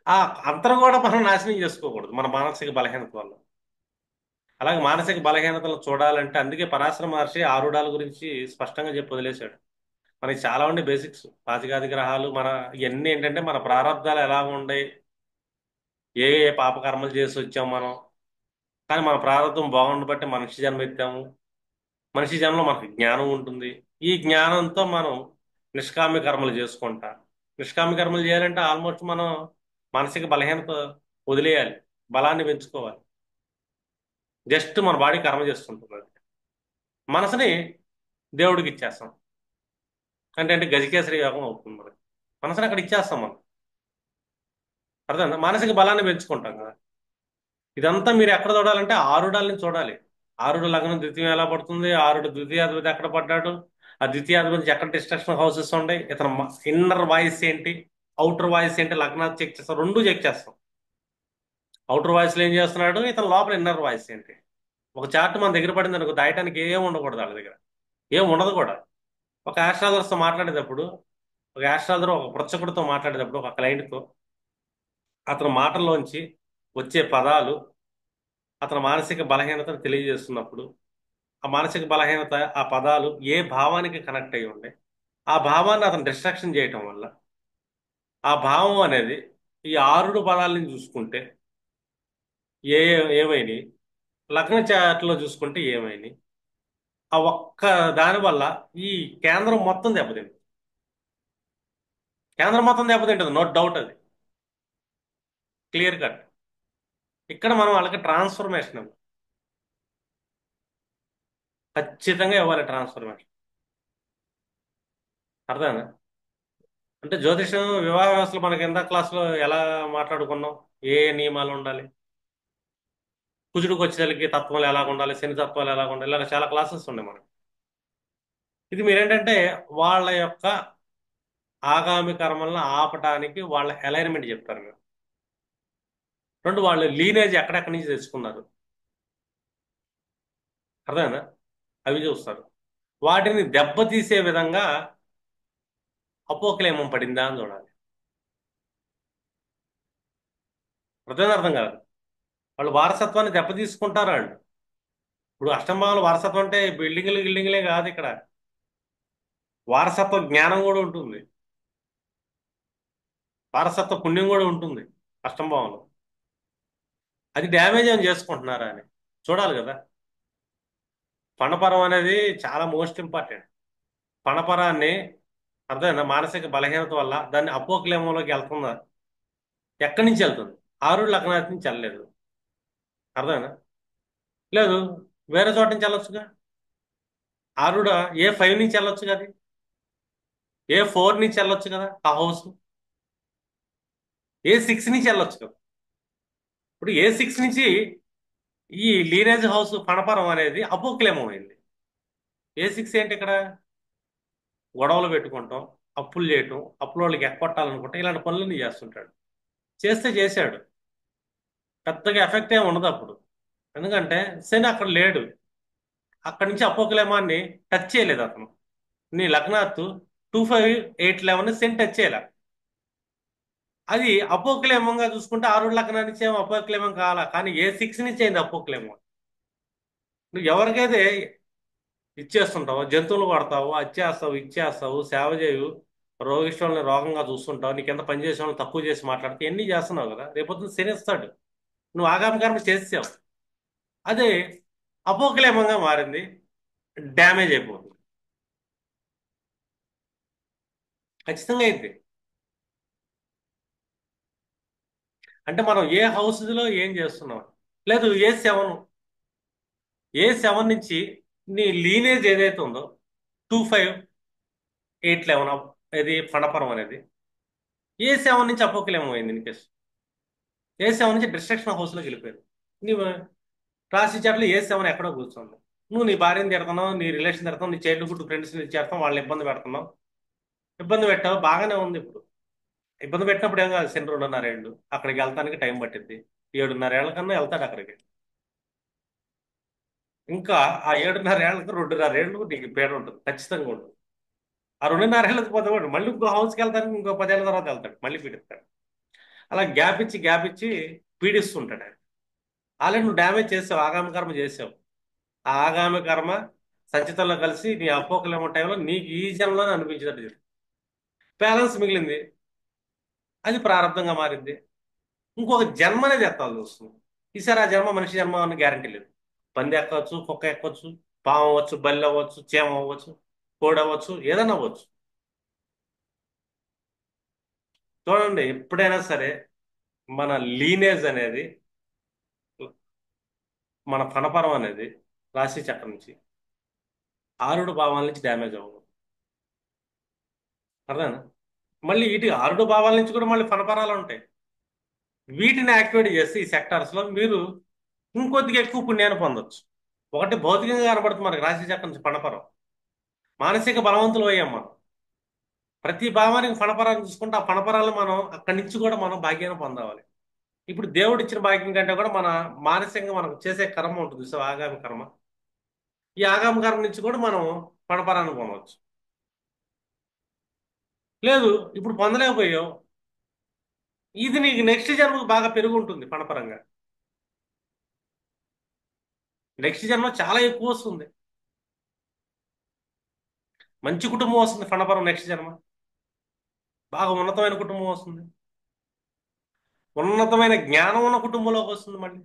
ఆ అంతరం కూడా మనం నాశనం చేసుకోకూడదు మన మానసిక బలహీనత వల్ల. అలాగే మానసిక బలహీనతలు చూడాలంటే అందుకే పరాశర మహర్షి ఆరుడాల గురించి స్పష్టంగా చెప్పి వదిలేశాడు. మనకి చాలా ఉండే బేసిక్స్, పాతికాది గ్రహాలు, మన ఇవన్నీ ఏంటంటే మన ప్రారంధాలు ఎలా ఉన్నాయి, ఏ ఏ పాపకర్మలు చేసి వచ్చాం మనం. కానీ మన ప్రారంభం బాగుండబట్టి మనిషి జన్మ ఎత్తాము. మనిషి జన్మలో మనకు జ్ఞానం ఉంటుంది. ఈ జ్ఞానంతో మనం నిష్కామ్య కర్మలు చేసుకుంటా. నిష్కామ్య కర్మలు చేయాలంటే ఆల్మోస్ట్ మనం మానసిక బలహీనత వదిలేయాలి, బలాన్ని పెంచుకోవాలి. జస్ట్ మన బాడీ కర్మ చేస్తుంటుంది అది. మనసుని దేవుడికి ఇచ్చేస్తాం. అంటే గజకేసరి యోగం అవుతుంది మనకి. మనసుని అక్కడ ఇచ్చేస్తాం మనం. అర్థం, మానసిక బలాన్ని పెంచుకుంటాం కదా. ఇదంతా మీరు ఎక్కడ చూడాలంటే ఆరుడాలని చూడాలి. ఆరుడు లగ్నం ద్వితీయం ఎలా పడుతుంది, ఆరుడు ద్వితీయాధిపతి ఎక్కడ పడ్డాడు, ఆ ద్వితీయాధిపతి ఎక్కడ డిస్ట్రక్షన్ హౌసెస్ ఉన్నాయి, ఇతను ఇన్నర్ వాయిస్ ఏంటి, అవుటర్ వాయిస్ ఏంటి, లగ్నాలు చెక్ చేస్తాం, రెండు చెక్ చేస్తాం. అవుటర్ వాయిస్ లో ఏం చేస్తున్నాడు, ఇతను లోపల ఇన్నర్ వాయిస్ ఏంటి. ఒక చార్ట్ మన దగ్గర పడింది అనుకో, దాయటానికి ఏం ఉండకూడదు వాళ్ళ దగ్గర, ఏం ఉండదు కూడా. ఒక ఆస్ట్రాలజర్తో మాట్లాడేటప్పుడు, ఒక ఆస్ట్రాలజర్ ఒక పృచ్చకుడితో మాట్లాడేటప్పుడు, ఒక క్లయింట్తో, అతని మాటల్లోంచి వచ్చే పదాలు అతని మానసిక బలహీనతను తెలియజేస్తున్నప్పుడు, ఆ మానసిక బలహీనత, ఆ పదాలు ఏ భావానికి కనెక్ట్ అయి ఉండే, ఆ భావాన్ని అతను డిస్ట్రాక్షన్ చేయటం వల్ల ఆ భావం అనేది ఈ ఆరుడు పదాలని చూసుకుంటే ఏ ఏమైనాయి, లగ్న చాట్లో చూసుకుంటే ఏమైనాయి, ఆ ఒక్క దాని వల్ల ఈ కేంద్రం మొత్తం దెబ్బతింటుంది. కేంద్రం మొత్తం దెబ్బతింటుంది, నో డౌట్, అది క్లియర్ కట్. ఇక్కడ మనం వాళ్ళకి ట్రాన్స్ఫర్మేషన్ ఇవ్వాలి. ఖచ్చితంగా ఇవ్వాలి ట్రాన్స్ఫర్మేషన్. అర్థమైందా? అంటే జ్యోతిషం వివాహ వ్యవస్థలు మనకి ఎంత క్లాస్లో ఎలా మాట్లాడుకున్నాం, ఏ ఏ నియమాలు ఉండాలి, కుజుడికి వచ్చేసరికి తత్వాలు ఎలా ఉండాలి, శని తత్వాలు ఎలా ఉండాలి, ఇలాగ చాలా క్లాసెస్ ఉన్నాయి మనకి. ఇది మీరేంటంటే వాళ్ళ యొక్క ఆగామి కర్మలను ఆపటానికి వాళ్ళ అలైన్మెంట్ చెప్తారు మీరు. రెండు, వాళ్ళు లీనేజ్ ఎక్కడెక్కడి నుంచి తెచ్చుకున్నారు, అర్థమైందా, అవి చూస్తారు. వాటిని దెబ్బతీసే విధంగా అపోక్లేమం పడిందా అని చూడాలి. అర్థం కాదు. వాళ్ళు వారసత్వాన్ని దెబ్బతీసుకుంటారా అండి. ఇప్పుడు అష్టంభావాలు వారసత్వం అంటే గిల్డింగ్లే కాదు ఇక్కడ. వారసత్వ జ్ఞానం కూడా ఉంటుంది, వారసత్వ పుణ్యం కూడా ఉంటుంది అష్టంభావంలో. అది డ్యామేజ్ ఏం చేసుకుంటున్నారా అని చూడాలి కదా. పణపరం అనేది చాలా మోస్ట్ ఇంపార్టెంట్. పణపరాన్ని, అర్థమైందా, మానసిక బలహీనత వల్ల దాన్ని అపోక్లేమంలోకి వెళ్తుందా, ఎక్కడి నుంచి వెళ్తుంది, ఆరుడు లగ్నాల నుంచి వెళ్ళలేదు. అర్థమైందా? లేదు, వేరే చోట నుంచి వెళ్ళొచ్చుగా. ఆరుడ ఏ 5 నుంచి వెళ్ళొచ్చు కదా, ఏ 4 నుంచి వెళ్ళొచ్చు కదా ఆ హౌస్, ఏ 6 నుంచి వెళ్ళొచ్చు కదా. ఇప్పుడు ఏ 6 నుంచి ఈ లీనేజ్ హౌస్ పణపరం అనేది అపోక్లేమం అయింది. ఏ 6 ఏంటి ఇక్కడ, గొడవలు పెట్టుకుంటాం, అప్పులు చేయటం, అప్పుల వాళ్ళకి ఎక్కొట్టాలనుకుంటాం, ఇలాంటి పనులన్నీ చేస్తుంటాడు. చేస్తే చేశాడు, పెద్దగా ఎఫెక్ట్ ఏమి ఉండదు అప్పుడు. ఎందుకంటే శని అక్కడ లేడు. అక్కడి నుంచి అపోక్లేమాన్ని టచ్ చేయలేదు అతను. నీ లగ్నాత్తు 2, 5, 8, 11 శని టచ్ చేయలే. అది అపోక్లేమంగా చూసుకుంటే ఆరు లగ్నం నుంచి ఏమో అపోక్లేమం కావాలా, కానీ ఏ 6 నుంచి అయింది అపోక్లేమం. నువ్వు ఎవరికైతే ఇచ్చేస్తుంటావు, జంతువులు కొడతావు, అచ్చేస్తావు, ఇచ్చేస్తావు, సేవ చేయవు, రోగిష్టాలని రోగంగా చూస్తుంటావు, నీకు ఎంత పని చేసే వాళ్ళని తక్కువ చేసి మాట్లాడితే ఎన్ని చేస్తున్నావు కదా, రేపొద్దున శనిస్తాడు. నువ్వు ఆగామి కర్మ చేసావు, అదే అపోక్లేమంగా మారింది. డ్యామేజ్ అయిపోతుంది. ఖచ్చితంగా అయింది. అంటే మనం ఏ హౌస్లో ఏం చేస్తున్నాం? లేదు, ఏ సెవెన్ నుంచి నీ లీనేజ్ ఏదైతే ఉందో 25 8 11 ఇది ఫణపరం అనేది ఏ సెవెన్ నుంచి అపోకిలేమో అయింది ఇన్ కేసు. ఏ సెవెన్ నుంచి డిస్ట్రక్షన్ హౌస్లోకి వెళ్ళిపోయింది. నువ్వు రాశి చాట్లో ఏ సెవెన్ ఎక్కడో కూర్చోండి. నువ్వు నీ భార్యను తిడుతున్నావు, నీ రిలేషన్ తిడుతున్నావు, నీ చైల్డ్హుడ్ ఫ్రెండ్స్ని చేస్తావు, వాళ్ళని ఇబ్బంది పెడుతున్నావు. ఇబ్బంది పెట్టావు, బాగానే ఉంది. ఇప్పుడు ఇబ్బంది పెట్టినప్పుడు ఏం కాదు, శని 2.5 ఏళ్ళు అక్కడికి వెళ్తానికి టైం పట్టింది. 7.5 ఏళ్ల కన్నా వెళ్తాడు అక్కడికి. ఇంకా ఆ 7.5 ఏళ్ళకి 2.5 ఏళ్ళు నీకు పీడ ఉంటుంది, ఖచ్చితంగా ఉంటుంది. ఆ 2.5 ఏళ్ళకి పోతే వాడు మళ్ళీ ఇంకో హౌస్కి వెళ్తానికి ఇంకో 10 ఏళ్ళ తర్వాత వెళ్తాడు, మళ్ళీ పీడిస్తాడు. అలా గ్యాప్ ఇచ్చి పీడిస్తుంటాడు ఆయన. ఆల్రెడీ నువ్వు డ్యామేజ్ చేసావు, ఆగామి కర్మ చేసావు. ఆ ఆగామి కర్మ సంచితంలో కలిసి నీ అపోకలేమో టైంలో నీకు ఈ జన్మలోనే అనిపించేటట్టు చేస్తుంది. బ్యాలెన్స్ మిగిలింది, అది ప్రారంభంగా మారింది. ఇంకొక జన్మ అనేది ఎత్తాల్సి వస్తుంది. ఈసారి ఆ జన్మ మనిషి జన్మ అని గ్యారంటీ లేదు. పంది ఎక్కవచ్చు, కుక్క ఎక్కవచ్చు, పాము అవ్వచ్చు, బల్లి అవ్వచ్చు, చేమ అవ్వచ్చు, కోడి అవ్వచ్చు, ఏదైనా అవ్వచ్చు. చూడండి, ఎప్పుడైనా సరే మన లీనేజ్ అనేది, మన ఫణపరం అనేది రాశి చక్రం నుంచి ఆరుడు భావాల నుంచి డ్యామేజ్ అవ్వదు. అర్థమైనా? మళ్ళీ ఇటు ఆరుడు భావాల నుంచి కూడా మళ్ళీ ఫణపరాలు ఉంటాయి. వీటిని యాక్టివేట్ చేస్తే ఈ సెక్టార్స్ లో మీరు ఇంకొద్దిగా ఎక్కువ పుణ్యాన్ని పొందొచ్చు. ఒకటి భౌతికంగా కనబడుతుంది మనకి రాశి చక్రం నుంచి ఫణపరం. మానసిక బలవంతులు అయ్యాం మనం. ప్రతి భావానికి ఫణపరాన్ని చూసుకుంటే ఆ ఫణపరాలు మనం అక్కడి నుంచి కూడా మనం భాగ్యాన్ని పొందాలి. ఇప్పుడు దేవుడు ఇచ్చిన భాగ్యం కంటే కూడా మన మానసికంగా మనం చేసే కర్మ ఉంటుంది, సో ఆగామి కర్మ. ఈ ఆగామి కర్మ నుంచి కూడా మనం ఫణపరాన్ని పొందవచ్చు. లేదు, ఇప్పుడు పొందలేకపోయావు, ఇది నీకు నెక్స్ట్ జన్మకు బాగా పెరుగు ఉంటుంది ఫణపరంగా. నెక్స్ట్ జన్మ చాలా ఎక్కువ వస్తుంది. మంచి కుటుంబం వస్తుంది ఫణపరం నెక్స్ట్ జన్మ. బాగా ఉన్నతమైన కుటుంబం వస్తుంది. ఉన్నతమైన జ్ఞానం ఉన్న కుటుంబంలోకి వస్తుంది మళ్ళీ.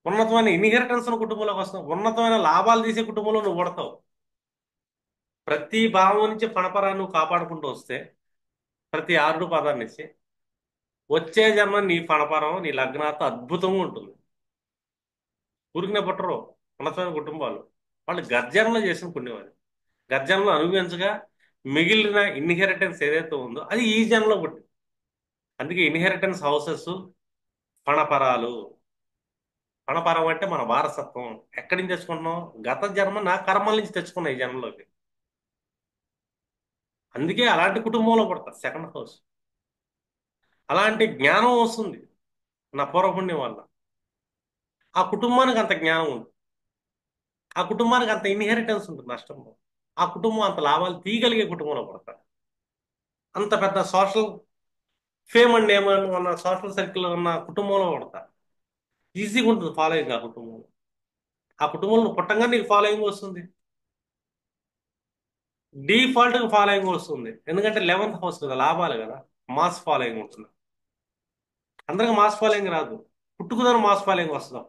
ఉన్నతమైన ఇన్హెరిటెన్స్ ఉన్న కుటుంబంలోకి వస్తుంది. ఉన్నతమైన లాభాలు తీసే కుటుంబంలో నువ్వు పడతావు. ప్రతి భావం నుంచి ఫణపరాన్ని నువ్వు కాపాడుకుంటూ వస్తే, ప్రతి ఆరుడు పదాన్ని నుంచి వచ్చే జన్మ నీ ఫణపరం నీ లగ్నాతో అద్భుతంగా ఉంటుంది. ఊరికినే పుట్టరు ఉన్నతమైన కుటుంబాలు. వాళ్ళు గర్జనలు చేసిన పుణ్యవాది. గర్జనలు అనుభవించగా మిగిలిన ఇన్హెరిటెన్స్ ఏదైతే ఉందో అది ఈ జన్మలో పుట్టింది. అందుకే ఇన్హెరిటెన్స్ హౌసెస్ ఫణపరాలు. ఫణపరం అంటే మన వారసత్వం. ఎక్కడి నుంచి తెచ్చుకుంటున్నాం? గత జన్మ నా కర్మల నుంచి తెచ్చుకున్నాం ఈ జన్మలోకి. అందుకే అలాంటి కుటుంబంలో పుడతారు సెకండ్ హౌస్. అలాంటి జ్ఞానం వస్తుంది నా పూర్వపుణ్యం వల్ల. ఆ కుటుంబానికి అంత జ్ఞానం ఉంది, ఆ కుటుంబానికి అంత ఇన్హెరిటెన్స్ ఉంటుంది నష్టంలో. ఆ కుటుంబం అంత లాభాలు తీయగలిగే కుటుంబంలో పడతారు. అంత పెద్ద సోషల్ ఫేమ్ అండ్ నేమ్ ఉన్న సోషల్ సర్కిల్లో ఉన్న కుటుంబంలో పడతారు. ఈజీగా ఉంటుంది ఫాలోయింగ్ ఆ కుటుంబంలో. ఆ కుటుంబంలో పుట్టంగా నీకు ఫాలోయింగ్ వస్తుంది. డిఫాల్ట్ గా ఫాలోయింగ్ వస్తుంది, ఎందుకంటే 11th హౌస్ కదా, లాభాలు కదా. మాస్ ఫాలోయింగ్ ఉంటుంది. అందరికి మాస్ ఫాలోయింగ్ రాదు, పుట్టుకుదని మాస్ ఫాలోయింగ్ వస్తుంది.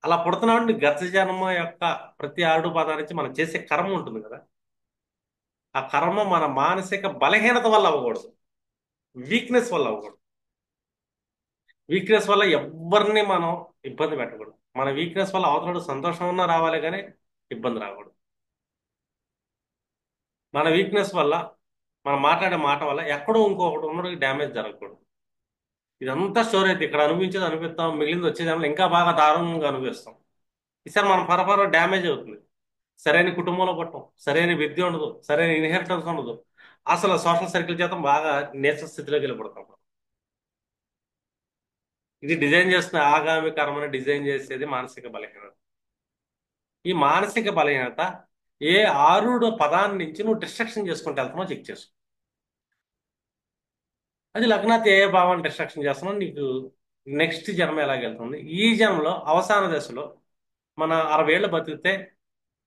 అలా పుడుతున్నాడు నీ గత జన్మ యొక్క ప్రతి ఆరుడు పదాల నుంచి మనం చేసే కర్మ ఉంటుంది కదా. ఆ కర్మ మన మానసిక బలహీనత వల్ల అవ్వకూడదు, వీక్నెస్ వల్ల అవ్వకూడదు. వీక్నెస్ వల్ల ఎవరిని మనం ఇబ్బంది పెట్టకూడదు. మన వీక్నెస్ వల్ల అవతల సంతోషం ఉన్నా రావాలి, కానీ ఇబ్బంది రాకూడదు. మన వీక్నెస్ వల్ల మనం మాట్లాడే మాట వల్ల ఎక్కడో ఇంకొకటి ఉన్నడికి డ్యామేజ్ జరగకూడదు. ఇదంతా స్టోర్ అయితే ఇక్కడ అనిపించేది అనిపిస్తాం, మిగిలింది వచ్చే దాంట్లో ఇంకా బాగా దారుణంగా అనిపిస్తాం. ఈసారి మనం పరపర డ్యామేజ్ అవుతుంది. సరైన కుటుంబంలో పుట్టం, సరైన విద్య ఉండదు, సరైన ఇన్హెరిటెన్స్ ఉండదు. అసలు సోషల్ సర్కిల్ చేత బాగా నీచ స్థితిలోకి వెళ్ళిపడతాం. ఇది డిజైన్ చేస్తున్న ఆగామి కర్మని డిజైన్ చేసేది మానసిక బలహీనత. ఈ మానసిక బలహీనత ఏ ఆరుడు పదాన్ని నుంచి నువ్వు డిస్ట్రక్షన్ చేసుకుంటూ వెళ్తున్నావు చెక్ చేసుకో. అది లగ్నాత్ ఏ భావాన్ని డిస్ట్రక్షన్ చేస్తున్నావు, నీకు నెక్స్ట్ జన్మ ఎలాగెళ్తుంది. ఈ జన్మలో అవసాన దశలో మన 60 ఏళ్ళు బతికితే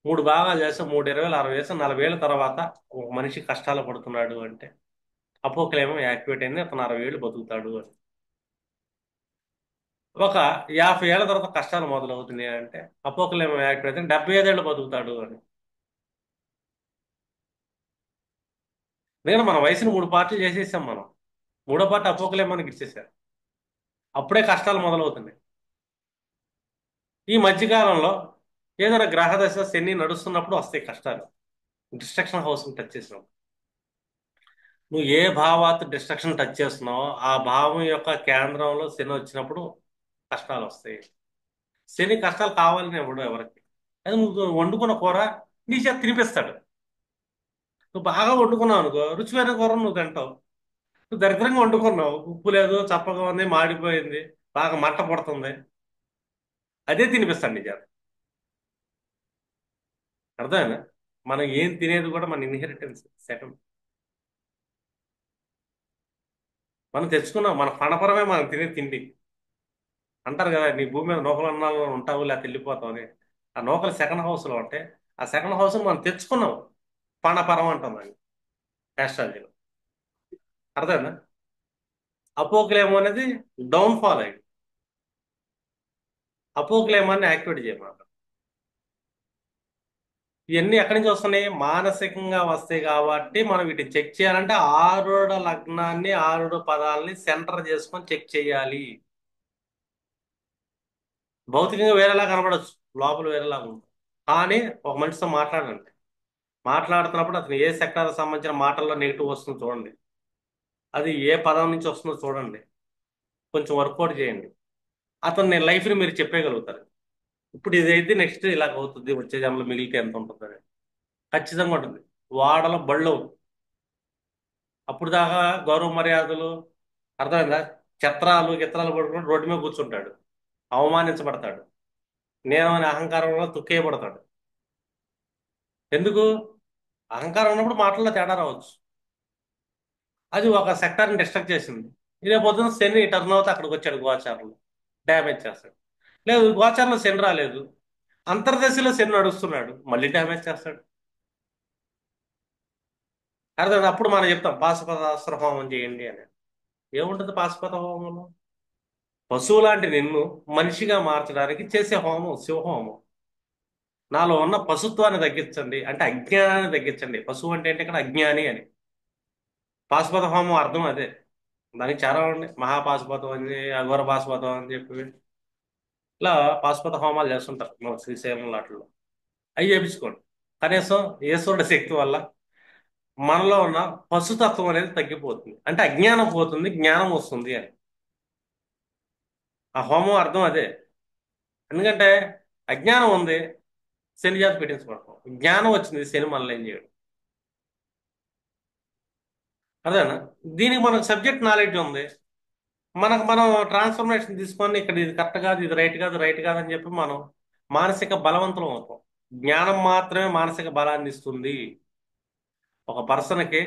3 భాగాలు చేస్తే 3 20 60 చేస్తే 40 ఏళ్ళ తర్వాత ఒక మనిషి కష్టాలు పడుతున్నాడు అంటే అపోక్లేమం యాక్టివేట్ అయింది, అతను 60 ఏళ్ళు బతుకుతాడు అని. ఒక 50 ఏళ్ల తర్వాత కష్టాలు మొదలవుతున్నాయి అంటే అపోకలేమో యాక్ట్ అయితే 75 ఏళ్ళు బతుకుతాడు అని. నేను మన వయసుని 3 పార్టీలు చేసేసాం మనం. మూడో పార్టీ అపోకలేమోనికి ఇచ్చేసారు. అప్పుడే కష్టాలు మొదలవుతున్నాయి. ఈ మధ్యకాలంలో ఏదైనా గ్రహదశ శని నడుస్తున్నప్పుడు వస్తాయి కష్టాలు. డిస్ట్రక్షన్ హౌస్ టచ్ చేసినప్పుడు నువ్వు ఏ భావాత్ డిస్ట్రక్షన్ టచ్ చేస్తున్నావో ఆ భావం యొక్క కేంద్రంలో శని వచ్చినప్పుడు కష్టాలు వస్తాయి. శని కష్టాలు కావాలని ఇవ్వడు ఎవరికి. అది నువ్వు వండుకున్న కూర నీ చేత తినిపిస్తాడు. నువ్వు బాగా వండుకున్నావు అనుకో, రుచిమైన కూర నువ్వు తింటావు. నువ్వు దరిద్రంగా వండుకున్నావు, ఉప్పు లేదు, చప్పగా ఉంది, మాడిపోయింది, బాగా మంట పడుతుంది, అదే తినిపిస్తాడు నీ చేత. అర్థమైనా? మనం ఏం తినేది కూడా మన ఇన్హెరిటెన్స్ సెకండ్. మనం తెచ్చుకున్నాం, మన పణపరమే మనం తినే తిండి. అంటారు కదా, నీ భూమి మీద నూకలు అన్నాలు ఉంటావు లేకపోతే వెళ్ళిపోతావు అని. ఆ నూకలు సెకండ్ హౌస్లో ఉంటే ఆ సెకండ్ హౌస్ మనం తెచ్చుకున్నాం. పణపరం అంటాం దాన్ని ఆస్ట్రాలజీలో. అర్థమైందా? అపోక్లేమో అనేది డౌన్ ఫాల్ అయ్యి అపోక్లేమాన్ని యాక్టివేట్ చేయమాట. ఇవన్నీ ఎక్కడి నుంచి వస్తున్నాయి? మానసికంగా వస్తాయి కాబట్టి మనం వీటిని చెక్ చేయాలంటే ఆరుడ లగ్నాన్ని, ఆరుడు పదాలని సెంటర్ చేసుకొని చెక్ చేయాలి. భౌతికంగా వేరేలా కనబడచ్చు, లోపల వేరేలా ఉంటుంది. కానీ ఒక మనిషితో మాట్లాడండి. మాట్లాడుతున్నప్పుడు అతను ఏ సెక్టార్కి సంబంధించిన మాటల్లో నెగిటివ్ వస్తుందో చూడండి. అది ఏ పదం నుంచి వస్తుందో చూడండి. కొంచెం వర్కౌట్ చేయండి. అతని లైఫ్ని మీరు చెప్పేయగలుగుతారు. ఇప్పుడు ఇది అయితే నెక్స్ట్ ఇలాగ అవుతుంది, వచ్చే జన్మలో మిగిలితే ఎంత ఉంటుంది అని ఖచ్చితంగా ఉంటుంది. వాడలో బళ్ళు అప్పుడు దాకా గౌరవ మర్యాదలు, అర్థమైందా, చిత్రాలు గిత్రాలు పడుకుని రోడ్డు మీద కూర్చుంటాడు, అవమానించబడతాడు, నేను అనే అహంకారంలో తుక్కేయబడతాడు. ఎందుకు? అహంకారం ఉన్నప్పుడు మాటల్లో తేడా రావచ్చు. అది ఒక సెక్టార్ని డిస్ట్రక్ట్ చేసింది. ఇదే పొద్దున శని టర్న్ అవుతే అక్కడికి వచ్చాడు గోచారంలో, డ్యామేజ్ చేస్తాడు. లేదు, గోచారంలో శని రాలేదు, అంతర్దశలో శని నడుస్తున్నాడు, మళ్ళీ డ్యామేజ్ చేస్తాడు. అర్థం? అప్పుడు మనం చెప్తాం పాశుపతాస్త్ర హోమం చేయండి అని. ఏముంటుంది పాశుపత హోమంలో? పశువు లాంటి నిన్ను మనిషిగా మార్చడానికి చేసే హోమం శివహోమం. నాలో ఉన్న పశుత్వాన్ని తగ్గించండి అంటే అజ్ఞానాన్ని తగ్గించండి. పశువు అంటే ఏంటి ఇక్కడ? అజ్ఞాని అని. పాశుపత హోమం అర్థం అదే. దానికి చాలా ఉన్నాయి, మహాపాశుపతం అని, అఘోర పాశుపతం అని చెప్పి ఇలా పాశుపత హోమాలు చేస్తుంటారు మన శ్రీశైలం లాటల్లో. అవి చేపించుకోండి. కనీసం ఈశ్వరుడి శక్తి వల్ల మనలో ఉన్న పశుతత్వం అనేది తగ్గిపోతుంది. అంటే అజ్ఞానం పోతుంది, జ్ఞానం వస్తుంది అని. ఆ హోమం అర్థం అదే. ఎందుకంటే అజ్ఞానం ఉంది, శని చేత పెట్టించబడతాం. జ్ఞానం వచ్చింది, శని మనల్ని ఏం చేయడు. అదేనా? దీనికి మనకు సబ్జెక్ట్ నాలెడ్జ్ ఉంది. మనకు మనం ట్రాన్స్ఫర్మేషన్ తీసుకొని ఇక్కడ ఇది కరెక్ట్ కాదు, ఇది రైట్ కాదు, రైట్ కాదు అని చెప్పి మనం మానసిక బలవంతులం అవుతాం. జ్ఞానం మాత్రమే మానసిక బలాన్ని ఇస్తుంది. ఒక పర్సన్కి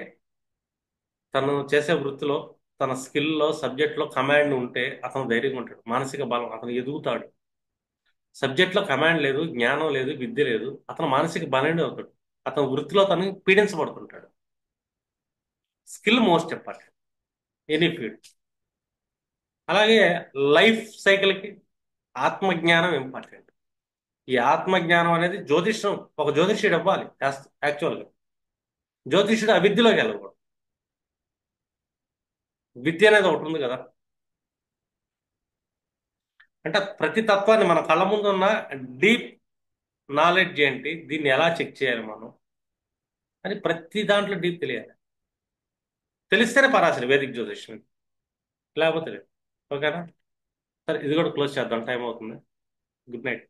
తను చేసే వృత్తిలో, తన స్కిల్లో, సబ్జెక్ట్లో కమాండ్ ఉంటే అతను ధైర్యంగా ఉంటాడు, మానసిక బలం, అతను ఎదుగుతాడు. సబ్జెక్ట్లో కమాండ్ లేదు, జ్ఞానం లేదు, విద్య లేదు, అతను మానసిక బలహీన అవుతాడు. అతను వృత్తిలో తను పీడించబడుతుంటాడు. Skill most important any field. అలాగే లైఫ్ సైకిల్కి ఆత్మజ్ఞానం ఇంపార్టెంట్. ఈ ఆత్మజ్ఞానం అనేది జ్యోతిష్యం, ఒక జ్యోతిష్యుడు ఇవ్వాలి యాక్చువల్గా. జ్యోతిష్యుడు అవిద్యలోకి వెళ్ళకూడదు. విద్య అనేది ఒకటి ఉంది కదా. అంటే ప్రతి తత్వాన్ని మన కళ్ళ ముందు ఉన్న డీప్ నాలెడ్జ్ ఏంటి, దీన్ని ఎలా చెక్ చేయాలి మనం అని ప్రతి దాంట్లో డీప్ తెలియాలి. తెలిస్తేనే పరాశరి వేదిక జ్యోతిష్యం, లేకపోతే లేదు. ఓకేనా? సరే, ఇది కూడా క్లోజ్ చేద్దాం, టైం అవుతుంది. Good night.